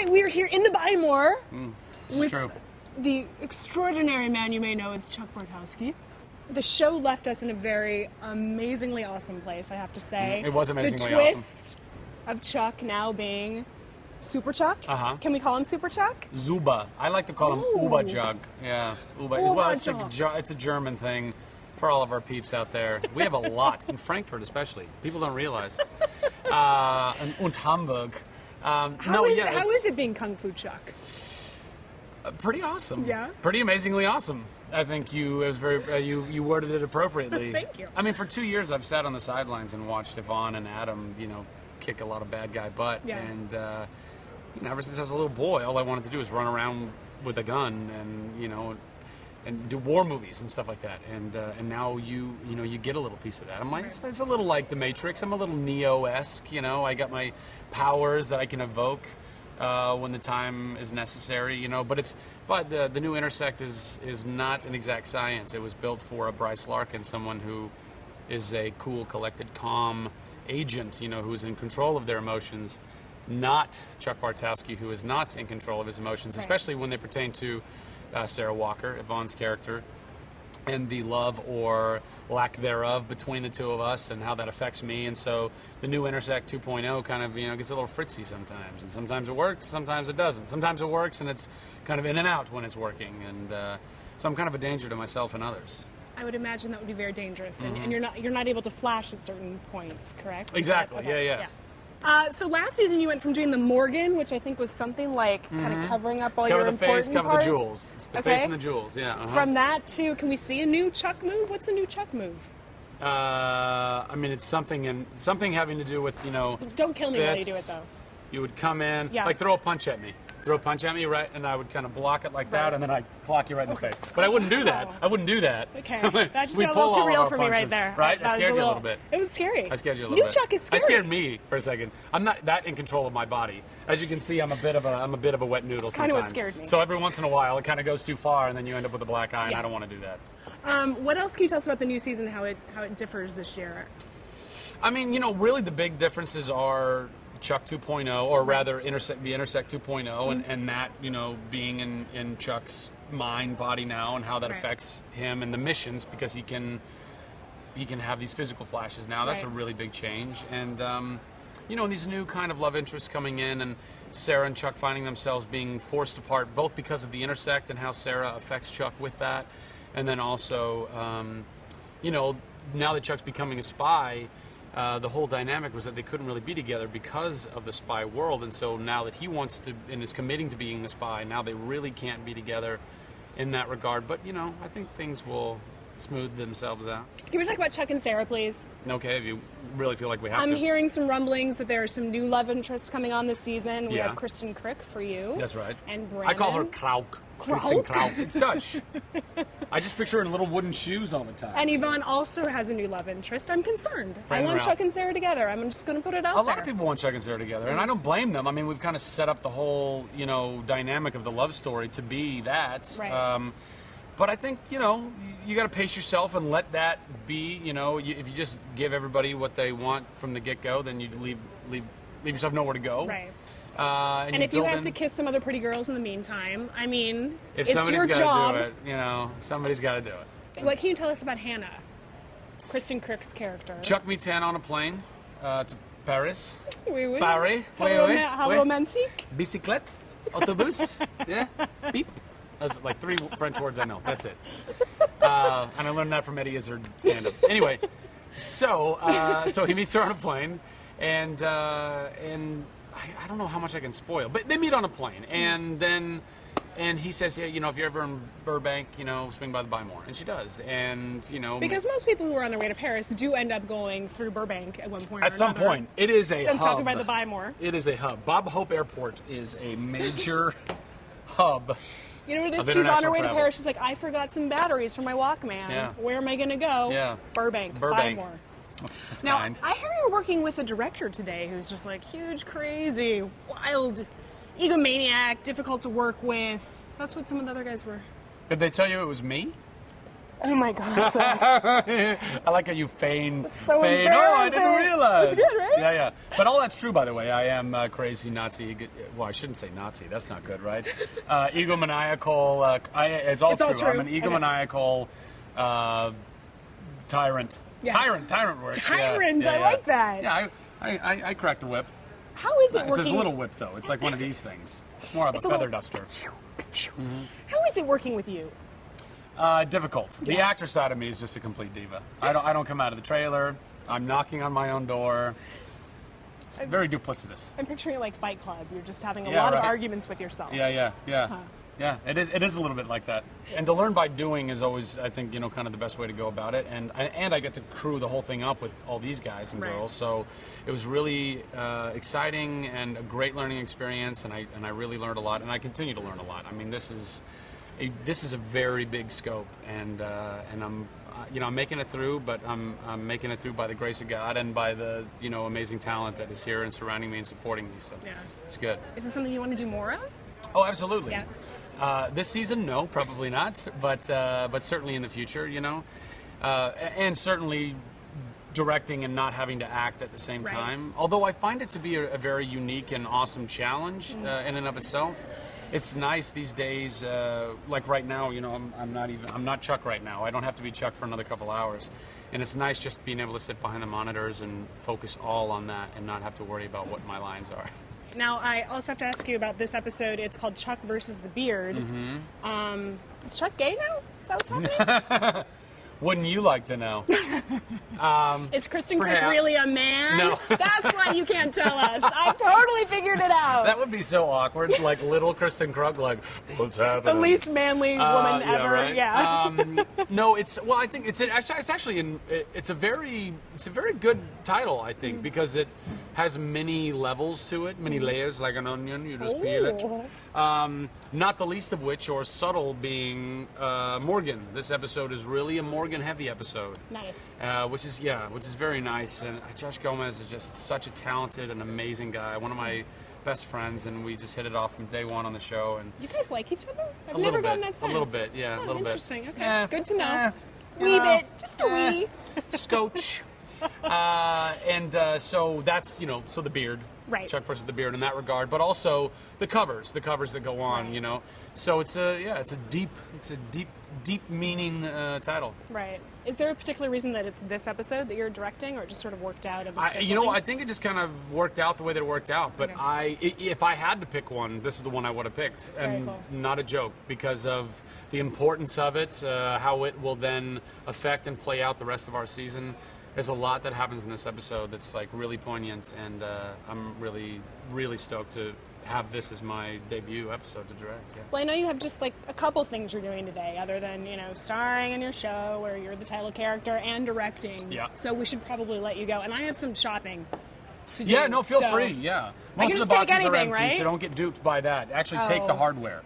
right, we are here in the Buy More It's true. the extraordinary man you may know as Chuck Bartowski. The show left us in a very amazingly awesome place, I have to say. It was amazingly The twist of Chuck now being Super Chuck. Can we call him Super Chuck? Zuba. I like to call him Uba Jug. Yeah, Uba. Well, it's a German thing for all of our peeps out there. We have a lot, in Frankfurt especially. People don't realize. And Hamburg. How is it being Kung Fu Chuck? Pretty awesome. Yeah? Pretty amazingly awesome. I think you worded it appropriately. Thank you. I mean, for 2 years I've sat on the sidelines and watched Yvonne and Adam, kick a lot of bad guy butt. Yeah. And ever since I was a little boy, all I wanted to do was run around with a gun and do war movies and stuff like that. And now you get a little piece of that. I'm like, it's a little like The Matrix. I'm a little Neo-esque. I got my powers that I can evoke when the time is necessary. But the new Intersect is not an exact science. It was built for a Bryce Larkin, someone who is a cool, collected, calm agent, who's in control of their emotions, not Chuck Bartowski, who is not in control of his emotions, especially when they pertain to Sarah Walker, Yvonne's character, and the love or lack thereof between the two of us and how that affects me. And so the new Intersect 2.0 kind of, gets a little fritzy sometimes. And sometimes it works, sometimes it doesn't. Sometimes it works and it's kind of in and out when it's working. And so I'm kind of a danger to myself and others. I would imagine that would be very dangerous. And you're not able to flash at certain points, correct? Exactly, Okay. yeah. So last season you went from doing the Morgan, which I think was something like kind of covering up all your important cover parts. the jewels. It's the face and the jewels, yeah. From that to, can we see a new Chuck move? What's a new Chuck move? It's something having to do with, Don't kill me while you do it, fists. though. You would come in, Yeah. like throw a punch at me. Right, and I would kind of block it like that, and then I'd clock you right in the face. But I wouldn't do that. Okay, that just We got a pull little too all of real our for me right punches, there. right? That I was scared you a little bit. It was scary. I scared you a little bit. New Chuck is scary. I scared me for a second. I'm not that in control of my body. As you can see, I'm a bit of a wet noodle sometimes. Kind of what scared me. So every once in a while, it kind of goes too far, and then you end up with a black eye, and I don't want to do that. What else can you tell us about the new season, how it differs this year? I mean, really the big differences are Chuck 2.0, or rather the Intersect 2.0, and that, being in Chuck's mind, body now, and how that affects him and the missions, because he can have these physical flashes now. That's a really big change. And, these new kind of love interests coming in, and Sarah and Chuck finding themselves being forced apart, both because of the Intersect and how Sarah affects Chuck with that. And then also, now that Chuck's becoming a spy, the whole dynamic was that they couldn't really be together because of the spy world, and so now that he wants to and is committing to being a spy, now they really can't be together in that regard. But I think things will smooth themselves out. Can we talk about Chuck and Sarah, please? Okay, if you really feel like we have to. I'm hearing some rumblings that there are some new love interests coming on this season. We Yeah. have Kristin Crick for you. That's right. And Brandon. I call her Krauk. Kristin Krauk. It's Dutch. I just picture her in little wooden shoes all the time. And Yvonne also has a new love interest. I'm concerned. I want Chuck and Sarah together. I'm just going to put it out there. A lot of people want Chuck and Sarah together, and I don't blame them. I mean, we've kind of set up the whole, dynamic of the love story to be that. Right. But I think, you got to pace yourself and let that be. If you just give everybody what they want from the get-go, then you leave yourself nowhere to go. Right. And if you have to kiss some other pretty girls in the meantime, I mean, if it's somebody's your job. Do it, somebody's got to do it. What can you tell us about Hannah, Kristin Crick's character? Chuck meets Hannah on a plane to Paris. Oui, oui. Paris. How romantic. Bicyclette. Autobus. Yeah. Beep. That's like 3 French words I know. That's it. And I learned that from Eddie Izzard stand-up. Anyway, so he meets her on a plane, and I don't know how much I can spoil, but they meet on a plane, and he says, yeah, if you're ever in Burbank, swing by the Buy More, and she does, and because most people who are on their way to Paris do end up going through Burbank at one point. At some point, it is a hub. And stopping by the Buy More. It is a hub. Bob Hope Airport is a major hub. You know what it is? She's on her way to Paris. She's like, I forgot some batteries for my Walkman. Yeah. Where am I going to go? Yeah. Burbank. Buy More. That's now, kind. I hear you're working with a director today who's just like huge, crazy, wild, egomaniac, difficult to work with. That's what some of the other guys were. Did they tell you it was me? Oh my God, Zach. I like how you feign. so feign. Oh, I didn't embarrassing. realize. It's good, right? Yeah, yeah. But all that's true, by the way. I am crazy Nazi. Well, I shouldn't say Nazi. That's not good, right? Egomaniacal. It's all true. I'm an egomaniacal tyrant. Yes. Tyrant works. Tyrant, Yeah, I like that. Yeah, I cracked the whip. How is it It's working? this little whip, though. It's like one of these things. It's more of a feather duster. How is it working with you? Difficult. The Yeah. actor side of me is just a complete diva. I don't come out of the trailer. I'm knocking on my own door. It's very duplicitous. I'm picturing it like Fight Club. You're just having a Yeah, lot of right. arguments with yourself. Yeah. Huh. Yeah, it is a little bit like that. And to learn by doing is always, I think, kind of the best way to go about it. And I get to crew the whole thing up with all these guys and Right. girls. So it was really exciting and a great learning experience. And I really learned a lot, and I continue to learn a lot. I mean, this is a very big scope, and I'm making it through, but I'm making it through by the grace of God and by the amazing talent that is here and surrounding me and supporting me. So Yeah. it's good. Is this something you want to do more of? Oh, absolutely. Yeah. This season, no, probably not, but certainly in the future, and certainly directing and not having to act at the same Right. time. Although I find it to be a very unique and awesome challenge in and of itself. It's nice these days, like right now. I'm not Chuck right now. I don't have to be Chuck for another couple hours, and it's nice just being able to sit behind the monitors and focus all on that and not have to worry about what my lines are. Now, I also have to ask you about this episode. It's called Chuck versus the Beard. Mm-hmm. Is Chuck gay now? Is that what's happening? Wouldn't you like to know? Is Kristin Crick perhaps. really a man? No. That's why you can't tell us. I totally figured it out. That would be so awkward, like little Kristin Krug, like, what's The happening? least manly woman Yeah, ever. right? Yeah. No, I think it's a very good title, I think, because it has many levels to it, many layers, like an onion. You just peel it. Not the least of which, or subtle, being Morgan. This episode is really a Morgan-heavy episode. Nice. Which is very nice. And Josh Gomez is just such a talented and amazing guy. One of my best friends, and we just hit it off from day one on the show. And You guys like each other? I've a never little gotten bit, that sense. a little bit, yeah, a little bit. Interesting. Okay. Yeah. Good to know. Yeah. Wee bit. Just a wee. Scotch. So that's, so the beard. Right. Chuck versus the beard in that regard, but also the covers that go on, Right. So it's a deep meaning title. Right. Is there a particular reason that it's this episode that you're directing, or it just sort of worked out? Of the I scheduling? think it just kind of worked out the way that it worked out. But Okay. if I had to pick one, this is the one I would have picked, Very and cool. not a joke, because of the importance of it, how it will then affect and play out the rest of our season. There's a lot that happens in this episode that's like really poignant, and I'm really, really stoked to have this as my debut episode to direct. Yeah. Well, I know you have just like a couple things you're doing today, other than starring in your show where you're the title character and directing. Yeah. So we should probably let you go. And I have some shopping to do. Yeah, no, feel so- free. Yeah. I Most can of the just take boxes are anything, empty, right? so don't get duped by that. Actually, take the Oh. hardware.